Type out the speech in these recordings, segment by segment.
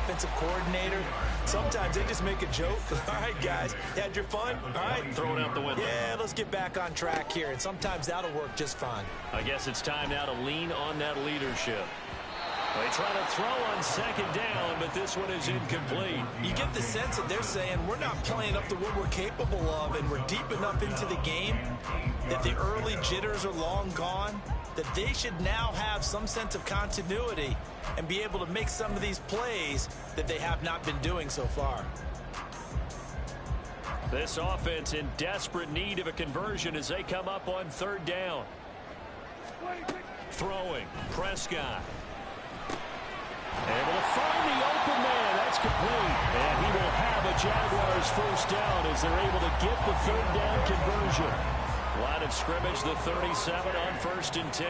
offensive coordinator, sometimes they just make a joke. All right, guys, had your fun? All right. Throw it out the window. Yeah, let's get back on track here, and sometimes that'll work just fine. I guess it's time now to lean on that leadership. They try to throw on second down, but this one is incomplete. You get the sense that they're saying we're not playing up to what we're capable of, and we're deep enough into the game that the early jitters are long gone, that they should now have some sense of continuity and be able to make some of these plays that they have not been doing so far. This offense in desperate need of a conversion as they come up on third down. Throwing, Prescott. Able to find the open man. That's complete. And he will have a Jaguars first down as they're able to get the third down conversion. Line of scrimmage, the 37 on 1st and 10.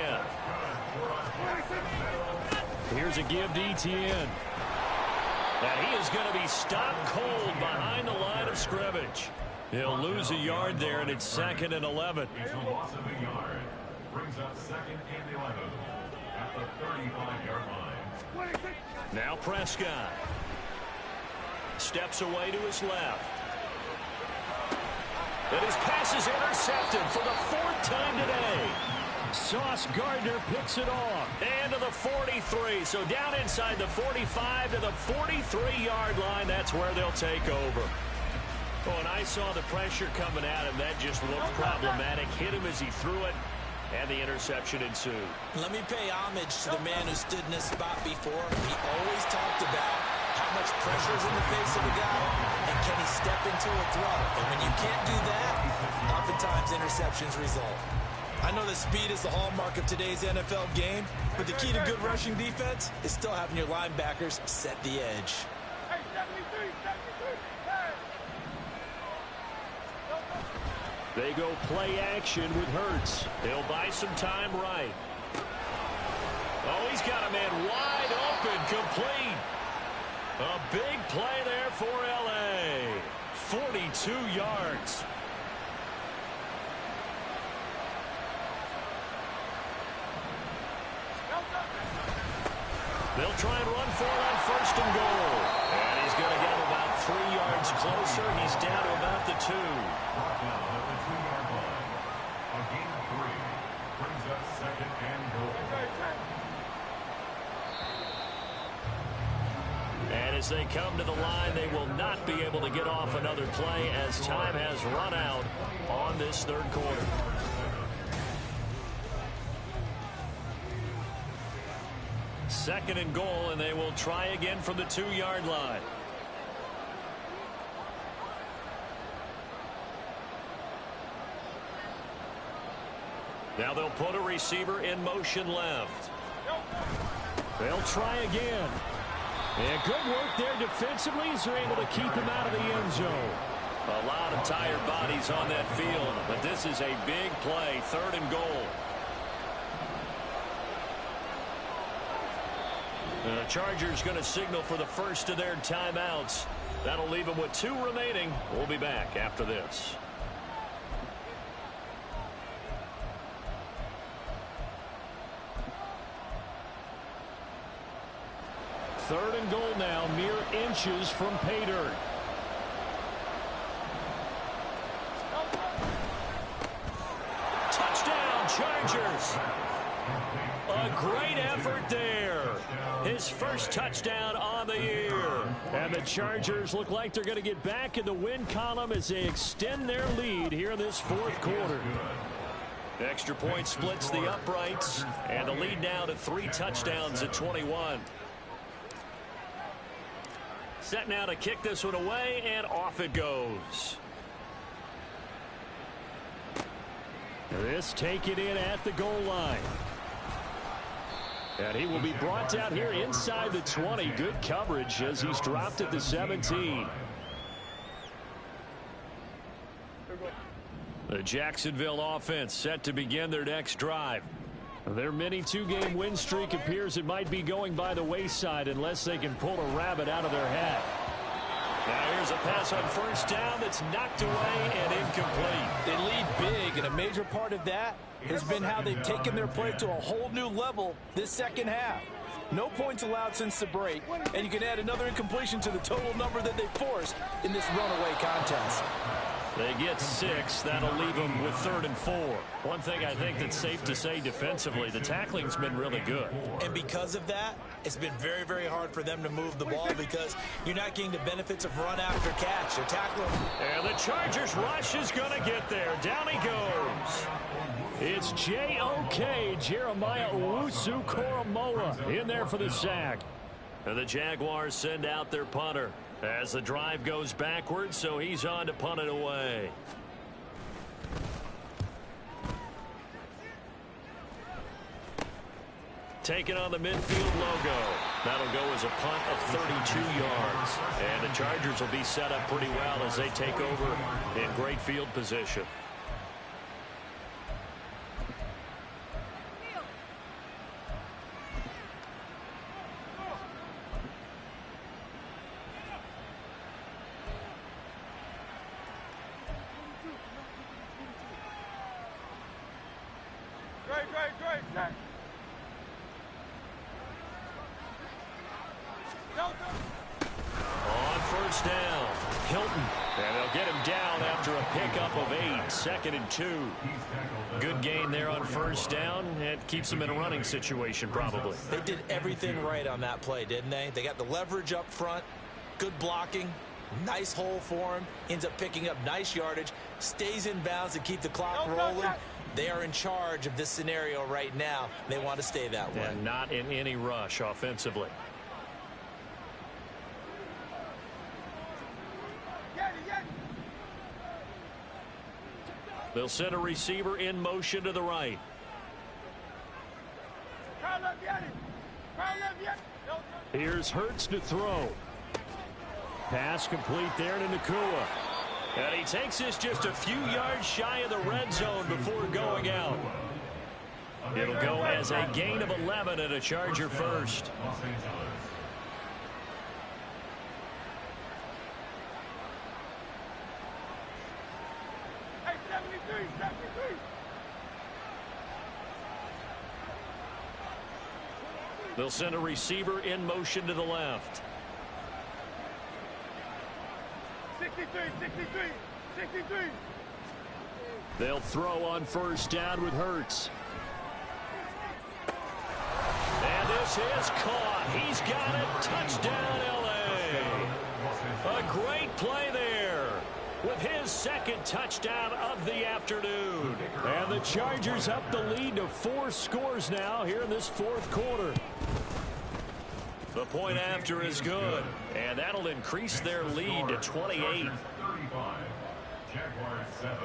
Here's a give to Etienne. And he is going to be stopped cold behind the line of scrimmage. He'll lose a yard there, and it's 2nd and 11. It's a loss of a yard. Brings up 2nd and 11 at the 35-yard line. Now Prescott steps away to his left. And his pass is intercepted for the 4th time today. Sauce Gardner picks it off. And to the 43. So down inside the 45 to the 43-yard line. That's where they'll take over. Oh, and I saw the pressure coming at him. That just looked problematic. Hit him as he threw it. And the interception ensued. Let me pay homage to the man who stood in this spot before. He always talked about how much pressure is in the face of a guy, and can he step into a throw. And when you can't do that, oftentimes interceptions result. I know that speed is the hallmark of today's NFL game, but the key to good rushing defense is still having your linebackers set the edge. They go play action with Hurts. They'll buy some time right. Oh, he's got a man wide open, complete. A big play there for L.A. 42 yards. They'll try and run for it on 1st and goal. And he's going to get about 3 yards closer. He's down to about the 2. And as they come to the line, they will not be able to get off another play as time has run out on this 3rd quarter. Second and goal, and they will try again from the 2-yard line. Now they'll put a receiver in motion left. They'll try again. And good work there defensively as they're able to keep him out of the end zone. A lot of tired bodies on that field, but this is a big play, 3rd and goal. The Chargers going to signal for the first of their timeouts. That'll leave them with 2 remaining. We'll be back after this. Third and goal now, mere inches from pay dirt. Touchdown, Chargers. A great effort there. His first touchdown on the year. And the Chargers look like they're going to get back in the win column as they extend their lead here in this 4th quarter. Extra point splits the uprights, and the lead now to 3 touchdowns at 21. Set now to kick this one away, and off it goes. This taken in at the goal line. And he will be brought down here inside the 20. Good coverage as he's dropped at the 17. The Jacksonville offense set to begin their next drive. Their mini 2-game win streak appears it might be going by the wayside unless they can pull a rabbit out of their hat. Now here's a pass on 1st down that's knocked away and incomplete. They lead big, and a major part of that has been how they've taken their play to a whole new level this 2nd half. No points allowed since the break, and you can add another incompletion to the total number that they forced in this runaway contest. They get 6. That'll leave them with 3rd and 4. One thing I think that's safe to say defensively, the tackling's been really good. And because of that, it's been very, very hard for them to move the ball because you're not getting the benefits of run after catch. They're tackling. And the Chargers rush is going to get there. Down he goes. It's J.O.K. Jeremiah Owusu-Koramoah in there for the sack. And the Jaguars send out their punter as the drive goes backwards, so he's on to punt it away. Taking on the midfield logo. That'll go as a punt of 32 yards. And the Chargers will be set up pretty well as they take over in great field position. On first down, Hilton. And they'll get him down after a pickup of 8, 2nd and 2. Good gain there on first down. It keeps them in a running situation probably. They did everything right on that play, didn't they? They got the leverage up front, good blocking, nice hole for him, ends up picking up nice yardage, stays in bounds to keep the clock rolling. They are in charge of this scenario right now. They want to stay that way. And not in any rush offensively. They'll send a receiver in motion to the right. Here's Hurts to throw. Pass complete there to Nacua. And he takes this just a few yards shy of the red zone before going out. It'll go as a gain of 11 and a Charger first. They'll send a receiver in motion to the left. 63. They'll throw on first down with Hurts. And this is caught. He's got it. Touchdown, L.A. A great play there with his 2nd touchdown of the afternoon. And the Chargers up the lead to 4 scores now here in this 4th quarter. The point after is good, and that'll increase their lead to 28. 35. Jaguars 7.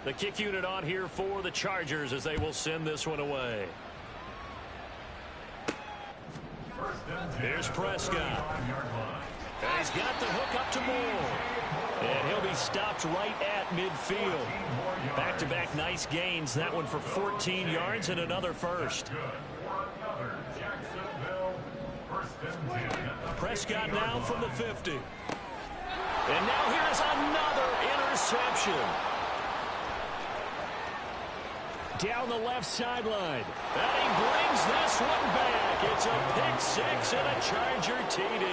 The kick unit on here for the Chargers as they will send this one away. Here's Prescott. And he's got the hook up to Moore. And he'll be stopped right at midfield. Back-to-back nice gains. That one for 14 yards and another first. Prescott now from the 50. And now here's another interception. Down the left sideline. And he brings this one back. It's a pick-6 and a Charger TD.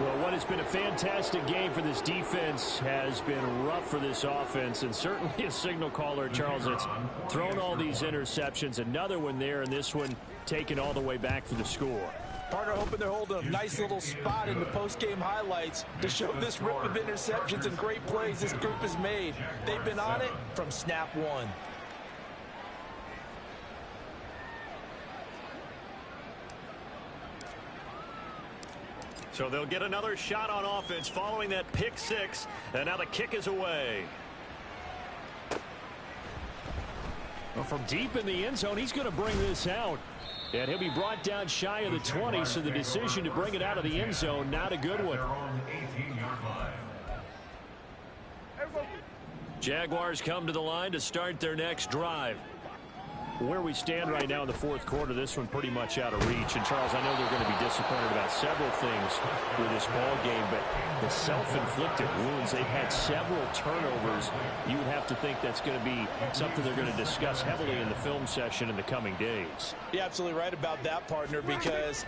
Well, what has been a fantastic game for this defense has been rough for this offense, and certainly a signal caller, Charles, that's thrown all these interceptions. Another one there, and this one taken all the way back for the score. Partner hoping they're holding a nice little spot in the post-game highlights to show this rip of interceptions and great plays this group has made. They've been on it from snap one. So they'll get another shot on offense following that pick-6, and now the kick is away. Well, from deep in the end zone, he's going to bring this out. And he'll be brought down shy of the 20, so the decision to bring it out of the end zone, not a good one. Jaguars come to the line to start their next drive. Where we stand right now in the fourth quarter, this one pretty much out of reach. And, Charles, I know they're going to be disappointed about several things with this ball game, but the self-inflicted wounds, they've had several turnovers. You would have to think that's going to be something they're going to discuss heavily in the film session in the coming days. You're absolutely right about that, partner, because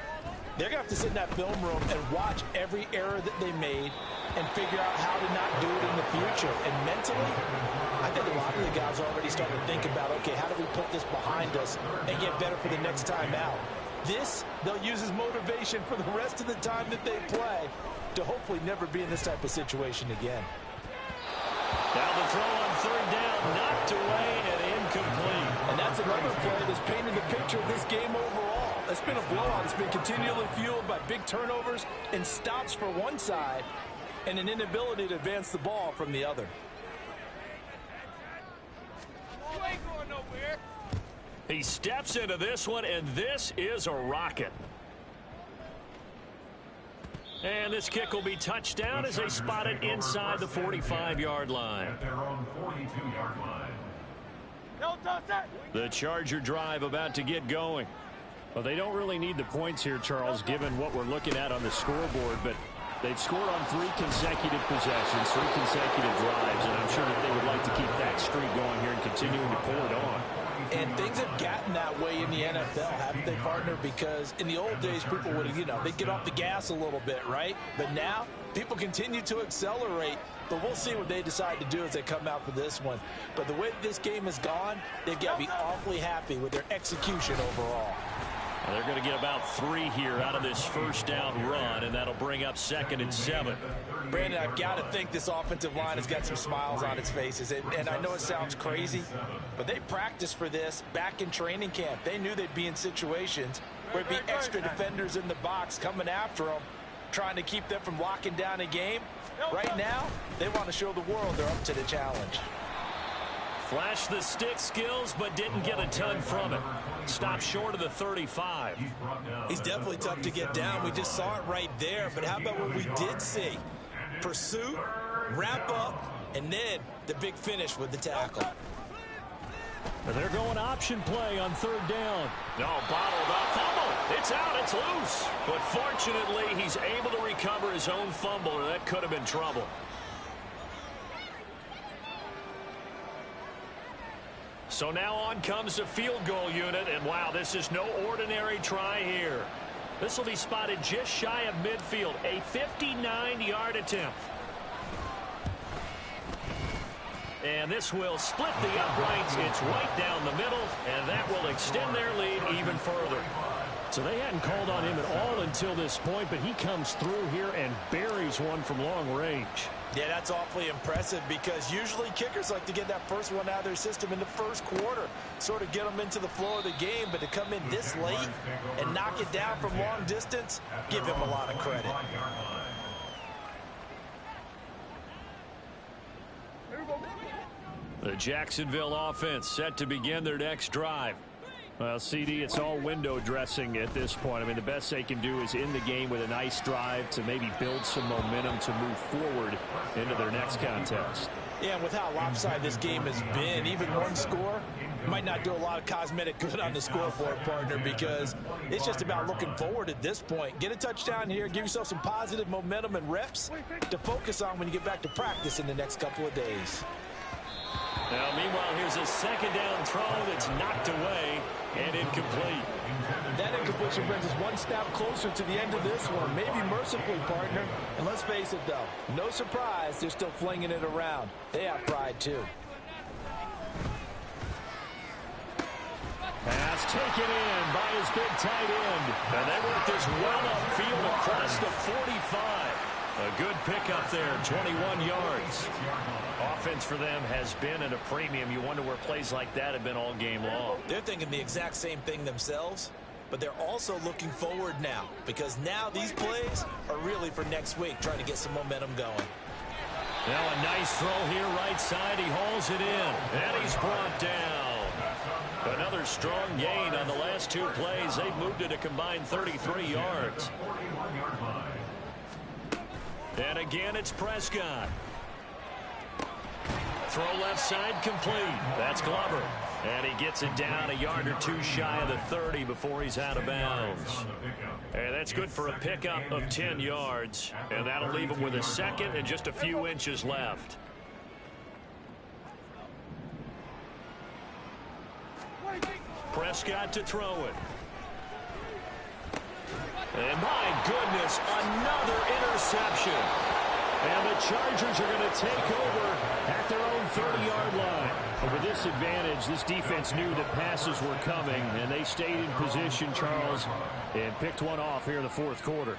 they're going to have to sit in that film room and watch every error that they made and figure out how to not do it in the future. And mentally, I think a lot of the guys are already starting to think about, okay, how do we put this behind us and get better for the next time out? This, they'll use as motivation for the rest of the time that they play to hopefully never be in this type of situation again. Now the throw on third down, knocked away and incomplete. And that's another play that's painted the picture of this game overall. It's been a blowout. It's been continually fueled by big turnovers and stops for one side and an inability to advance the ball from the other. You ain't going nowhere. He steps into this one, and this is a rocket. And this kick will be touched down as they spot it inside the 45-yard line. At their own 42-yard line. Don't touch that. The Charger drive about to get going. Well, they don't really need the points here, Charles, given what we're looking at on the scoreboard, but they've scored on 3 consecutive possessions, 3 consecutive drives, and I'm sure that they would like to keep that streak going here and continuing to pull it on. And things have gotten that way in the NFL, haven't they, partner? Because in the old days, people would, they'd get off the gas a little bit, right? But now, people continue to accelerate. But we'll see what they decide to do as they come out for this one. But the way this game has gone, they've got to be awfully happy with their execution overall. Well, they're going to get about 3 here out of this first down run, and that'll bring up 2nd and 7. Brandon, I've got to think this offensive line has got some smiles on its faces. And I know it sounds crazy, but they practiced for this back in training camp. They knew they'd be in situations where it'd be extra defenders in the box coming after them, trying to keep them from locking down a game. Right now, they want to show the world they're up to the challenge. Flashed the stick skills, but didn't get a ton from it. Stopped short of the 35. He's definitely tough to get down. We just saw it right there. But how about what we did see? Pursuit, wrap up, and then the big finish with the tackle. And they're going option play on 3rd down. No, bottled up. Fumble. It's out. It's loose. But fortunately, he's able to recover his own fumble, or that could have been trouble. So now on comes the field goal unit, and wow, this is no ordinary try here. This will be spotted just shy of midfield, a 59-yard attempt. And this will split the uprights. It's right down the middle, and that will extend their lead even further. So they hadn't called on him at all until this point, but he comes through here and buries one from long range. Yeah, that's awfully impressive because usually kickers like to get that first one out of their system in the first quarter, sort of get them into the flow of the game, but to come in this late and knock it down from long distance, give him a lot of credit. The Jacksonville offense set to begin their next drive. Well, CD, it's all window dressing at this point. I mean, the best they can do is end the game with a nice drive to maybe build some momentum to move forward into their next contest. Yeah, and with how lopsided this game has been, even one score might not do a lot of cosmetic good on the scoreboard, partner, because it's just about looking forward at this point. Get a touchdown here, give yourself some positive momentum and reps to focus on when you get back to practice in the next couple of days. Now, meanwhile, here's a 2nd down throw that's knocked away and incomplete. That incompletion brings us one step closer to the end of this one. Maybe mercifully, partner. And let's face it, though, no surprise, they're still flinging it around. They have pride, too. Pass taken in by his big tight end. And they work this well upfield across the 45. A good pickup there, 21 yards. Offense for them has been at a premium. You wonder where plays like that have been all game long. They're thinking the exact same thing themselves, but they're also looking forward now because now these plays are really for next week, trying to get some momentum going. Now a nice throw here right side. He hauls it in, and he's brought down. Another strong gain on the last 2 plays. They've moved it a combined 33 yards. And again, it's Prescott. Throw left side complete. That's Glover. And he gets it down a yard or two shy of the 30 before he's out of bounds. And that's good for a pickup of 10 yards. And that'll leave him with a second and just a few inches left. Prescott to throw it. And my goodness, another interception. And the Chargers are going to take over at their own 30-yard line. But with this advantage, this defense knew that passes were coming, and they stayed in position, Charles, and picked one off here in the fourth quarter.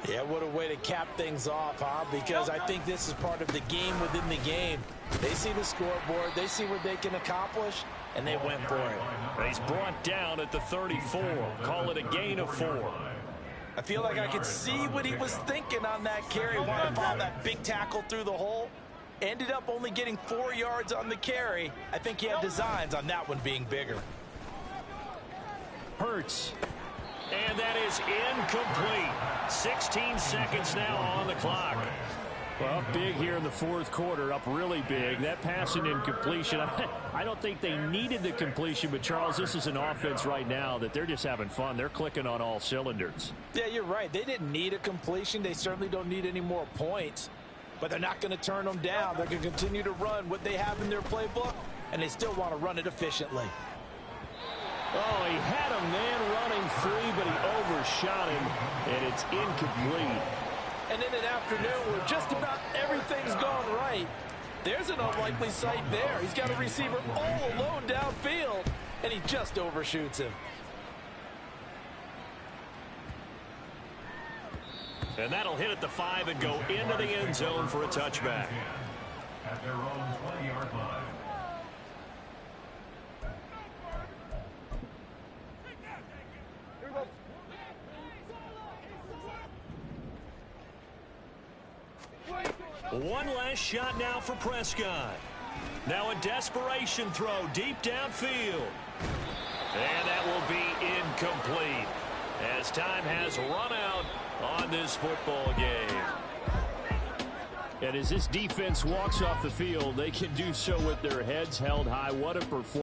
Yeah, what a way to cap things off, huh? Because I think this is part of the game within the game. They see the scoreboard, they see what they can accomplish, and they went for it. And he's brought down at the 34. Call it a gain of 4. I feel like I could see what he was thinking on that carry. Wanted to follow that big tackle through the hole. Ended up only getting 4 yards on the carry. I think he had designs on that one being bigger. Hurts. And that is incomplete. 16 seconds now on the clock. Well, big here in the fourth quarter, up really big. That passing incompletion, I don't think they needed the completion, but Charles, this is an offense right now that they're just having fun. They're clicking on all cylinders. Yeah, you're right. They didn't need a completion. They certainly don't need any more points, but they're not going to turn them down. They're going to continue to run what they have in their playbook, and they still want to run it efficiently. Oh, he had a man running free, but he overshot him, and it's incomplete. And in an afternoon where just about everything's gone right, there's an unlikely sight there. He's got a receiver all alone downfield, and he just overshoots him. And that'll hit at the 5 and go into the end zone for a touchback. At their own 20-yard line. One last shot now for Prescott. Now a desperation throw deep downfield. And that will be incomplete as time has run out on this football game. And as this defense walks off the field, they can do so with their heads held high. What a performance.